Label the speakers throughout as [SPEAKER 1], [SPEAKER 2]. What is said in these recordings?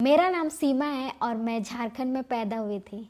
[SPEAKER 1] मेरा नाम सीमा है और मैं झारखंड में पैदा हुई थी।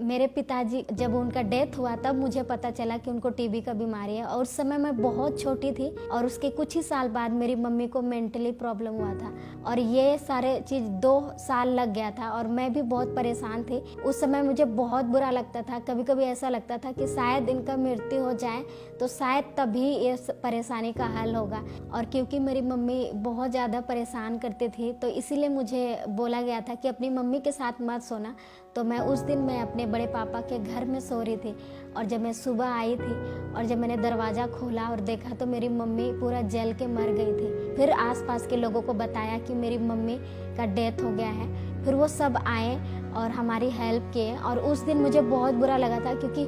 [SPEAKER 1] मेरे पिताजी जब उनका डेथ हुआ तब मुझे पता चला कि उनको टीबी का बीमारी है, और उस समय मैं बहुत छोटी थी और उसके कुछ ही साल बाद मेरी मम्मी को मेंटली प्रॉब्लम हुआ था और ये सारे चीज़ 2 साल लग गया था और मैं भी बहुत परेशान थी। उस समय मुझे बहुत बुरा लगता था, कभी कभी ऐसा लगता था कि शायद इनका मृत्यु हो जाए तो शायद तभी ये परेशानी का हल होगा। और क्योंकि मेरी मम्मी बहुत ज़्यादा परेशान करती थी तो इसीलिए मुझे बोला गया था कि अपनी मम्मी के साथ मत सोना। तो मैं उस दिन मैं अपने बड़े पापा के घर में सो रही थी और जब मैं सुबह आई थी और जब मैंने दरवाज़ा खोला और देखा तो मेरी मम्मी पूरा जल के मर गई थी। फिर आसपास के लोगों को बताया कि मेरी मम्मी का डेथ हो गया है। फिर वो सब आए और हमारी हेल्प किए और उस दिन मुझे बहुत बुरा लगा था क्योंकि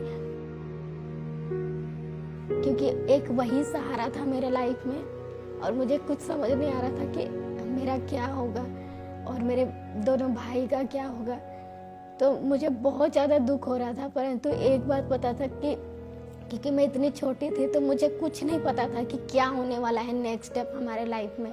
[SPEAKER 1] एक वही सहारा था मेरे लाइफ में और मुझे कुछ समझ नहीं आ रहा था कि मेरा क्या होगा और मेरे दोनों भाई का क्या होगा। तो मुझे बहुत ज़्यादा दुख हो रहा था, परंतु एक बात पता था कि क्योंकि मैं इतनी छोटी थी तो मुझे कुछ नहीं पता था कि क्या होने वाला है नेक्स्ट स्टेप हमारे लाइफ में।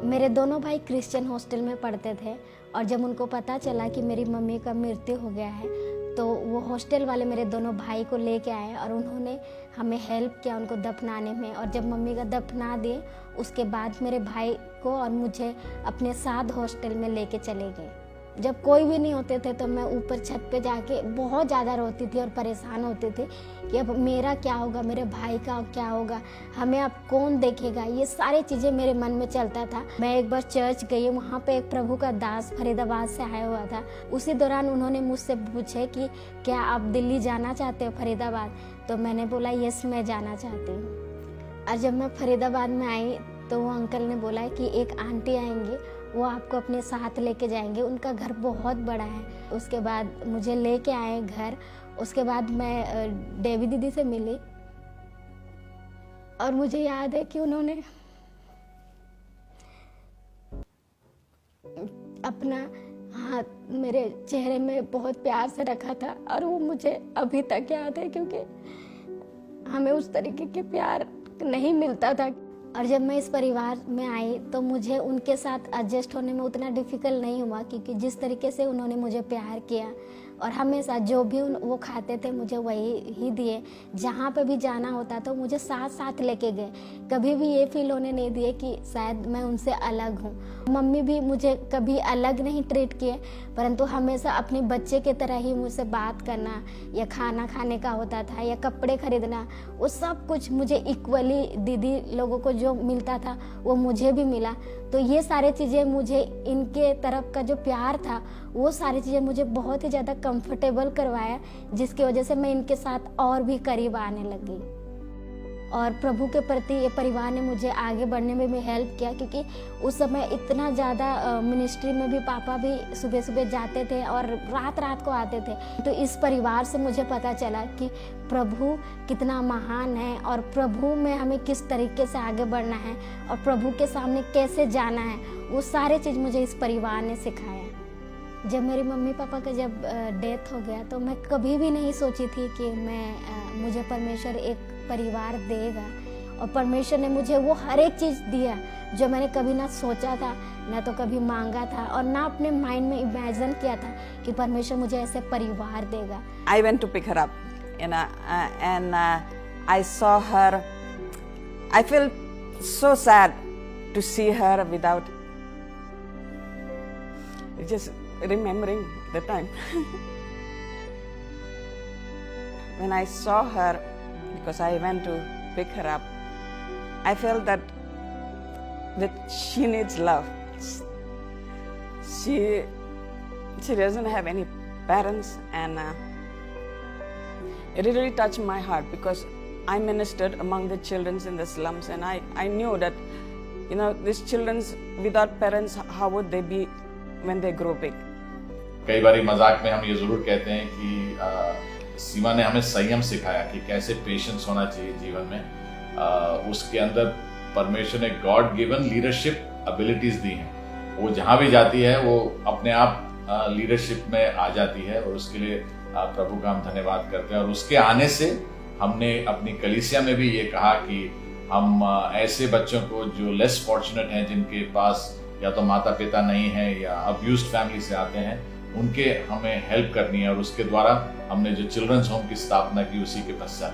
[SPEAKER 1] मेरे दोनों भाई क्रिश्चियन हॉस्टल में पढ़ते थे और जब उनको पता चला कि मेरी मम्मी का मृत्यु हो गया है तो वो हॉस्टल वाले मेरे दोनों भाई को लेके आए और उन्होंने हमें हेल्प किया उनको दफनाने में। और जब मम्मी का दफना दिए उसके बाद मेरे भाई को और मुझे अपने साथ हॉस्टल में लेके चले गए। जब कोई भी नहीं होते थे तो मैं ऊपर छत पे जाके बहुत ज़्यादा रोती थी और परेशान होती थी कि अब मेरा क्या होगा, मेरे भाई का क्या होगा, हमें अब कौन देखेगा। ये सारी चीज़ें मेरे मन में चलता था। मैं एक बार चर्च गई, वहाँ पे एक प्रभु का दास फरीदाबाद से आया हुआ था। उसी दौरान उन्होंने मुझसे पूछे कि क्या आप दिल्ली जाना चाहते हो, फरीदाबाद। तो मैंने बोला यस, मैं जाना चाहती हूँ। और जब मैं फरीदाबाद में आई तो वो अंकल ने बोला कि एक आंटी आएंगे, वो आपको अपने साथ लेके जाएंगे, उनका घर बहुत बड़ा है। उसके बाद मुझे लेके आए घर। उसके बाद मैं देवी दीदी से मिली और मुझे याद है कि उन्होंने अपना हाथ मेरे चेहरे में बहुत प्यार से रखा था और वो मुझे अभी तक याद है क्योंकि हमें उस तरीके के प्यार नहीं मिलता था। और जब मैं इस परिवार में आई तो मुझे उनके साथ एडजस्ट होने में उतना डिफ़िकल्ट नहीं हुआ क्योंकि जिस तरीके से उन्होंने मुझे प्यार किया और हमेशा जो भी वो खाते थे मुझे वही ही दिए। जहाँ पे भी जाना होता तो मुझे साथ साथ लेके गए। कभी भी ये फील होने नहीं दिए कि शायद मैं उनसे अलग हूँ। मम्मी भी मुझे कभी अलग नहीं ट्रीट किए, परंतु हमेशा अपने बच्चे की तरह ही मुझसे बात करना या खाना खाने का होता था या कपड़े खरीदना, वो सब कुछ मुझे इक्वली दीदी लोगों को जो मिलता था वो मुझे भी मिला। तो ये सारी चीज़ें मुझे इनके तरफ का जो प्यार था वो सारी चीज़ें मुझे बहुत ही ज़्यादा कंफर्टेबल करवाया, जिसकी वजह से मैं इनके साथ और भी करीब आने लगी। और प्रभु के प्रति ये परिवार ने मुझे आगे बढ़ने में भी हेल्प किया क्योंकि उस समय इतना ज़्यादा मिनिस्ट्री में भी पापा भी सुबह सुबह जाते थे और रात रात को आते थे। तो इस परिवार से मुझे पता चला कि प्रभु कितना महान है और प्रभु में हमें किस तरीके से आगे बढ़ना है और प्रभु के सामने कैसे जाना है, वो सारे चीज़ मुझे इस परिवार ने सिखाया। जब मेरे मम्मी पापा का जब डेथ हो गया तो मैं कभी भी नहीं सोची थी कि मुझे परमेश्वर एक परिवार देगा। और परमेश्वर ने मुझे वो हर एक चीज़ दिया जो मैंने कभी ना सोचा था, ना तो कभी मांगा था और ना अपने माइंड में इमेजिन किया था कि परमेश्वर मुझे ऐसे परिवार देगा।
[SPEAKER 2] I went to pick her up, and I saw her. I felt so sad to see her without just remembering the time. When I saw her, because I went to pick her up, I felt that she needs love. She doesn't have any parents, and it really touched my heart because I ministered among the children in the slums, and I knew that, these children without parents, how would they be when they grow big?
[SPEAKER 3] कई बारी मजाक में हम ये जरूर कहते हैं कि सीमा ने हमें संयम सिखाया कि कैसे पेशेंस होना चाहिए जीवन में। उसके अंदर परमेश्वर ने गॉड गिवन लीडरशिप एबिलिटीज दी हैं। वो जहाँ भी जाती है वो अपने आप लीडरशिप में आ जाती है और उसके लिए प्रभु का हम धन्यवाद करते हैं। और उसके आने से हमने अपनी कलीसिया में भी ये कहा कि हम ऐसे बच्चों को जो लेस फॉर्चुनेट हैं, जिनके पास या तो माता पिता नहीं है या अब्यूज्ड फैमिली से आते हैं, उनके हमें हेल्प करनी है। और उसके द्वारा हमने जो चिल्ड्रंस होम की स्थापना की उसी के पश्चात